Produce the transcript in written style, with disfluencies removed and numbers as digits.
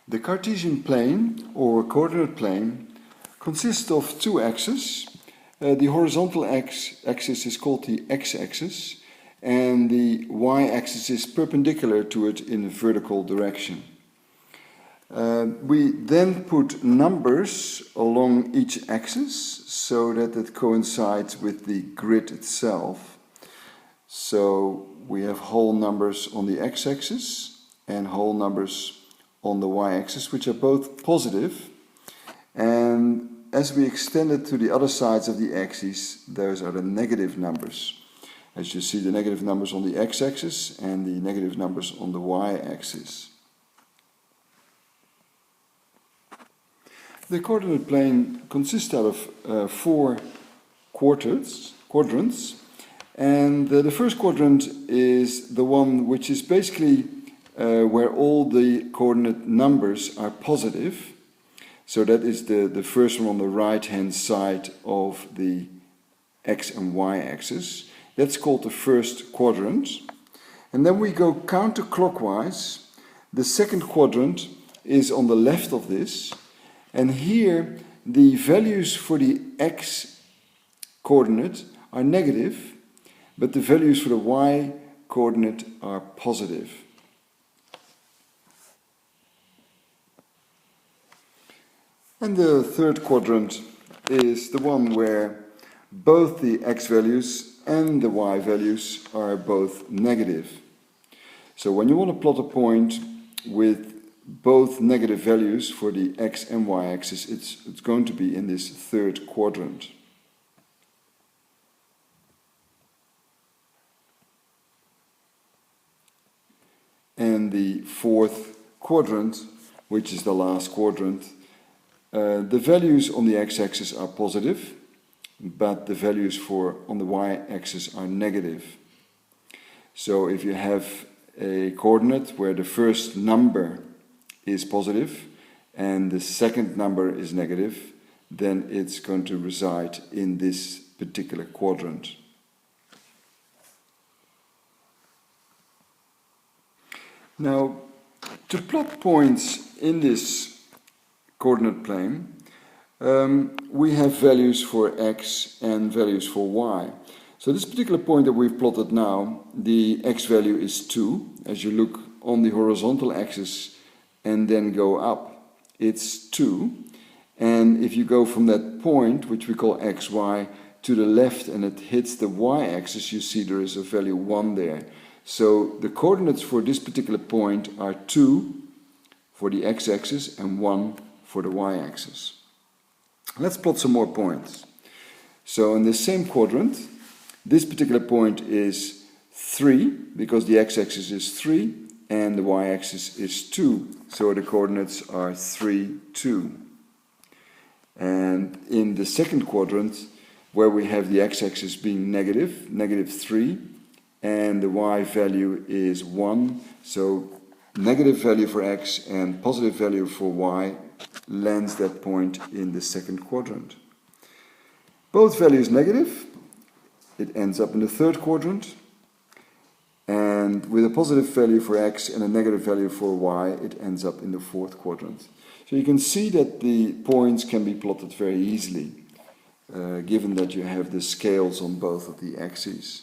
The Cartesian plane, or coordinate plane, consists of two axes. The horizontal axis is called the x-axis, and the y-axis is perpendicular to it in a vertical direction. We then put numbers along each axis so that it coincides with the grid itself. So we have whole numbers on the x-axis and whole numbers on the y-axis, which are both positive. And as we extend it to the other sides of the axis, those are the negative numbers. As you see, the negative numbers on the x-axis and the negative numbers on the y-axis. The coordinate plane consists out of four quadrants, and the first quadrant is the one which is basically where all the coordinate numbers are positive. So that is the first one on the right hand side of the x and y axis. That's called the first quadrant. And then we go counterclockwise. The second quadrant is on the left of this. And here the values for the x coordinate are negative, but the values for the y coordinate are positive. And the third quadrant is the one where both the x values and the y values are both negative. So when you want to plot a point with both negative values for the x and y axis, it's going to be in this third quadrant. And the fourth quadrant, which is the last quadrant, the values on the x-axis are positive, but the values on the y-axis are negative. So if you have a coordinate where the first number is positive and the second number is negative, then it's going to reside in this particular quadrant. Now, to plot points in this coordinate plane, we have values for x and values for y. So this particular point that we've plotted now, the x value is 2. As you look on the horizontal axis and then go up, it's 2. And if you go from that point, which we call xy, to the left and it hits the y-axis, you see there is a value 1 there. So the coordinates for this particular point are 2 for the x-axis and 1 for the y-axis. Let's plot some more points. So in the same quadrant, this particular point is 3, because the x-axis is 3 and the y-axis is 2. So the coordinates are 3, 2. And in the second quadrant, where we have the x-axis being negative, negative 3, and the y value is 1, so negative value for x and positive value for y lands that point in the second quadrant. Both values negative, it ends up in the third quadrant, and with a positive value for x and a negative value for y, it ends up in the fourth quadrant. So you can see that the points can be plotted very easily, given that you have the scales on both of the axes.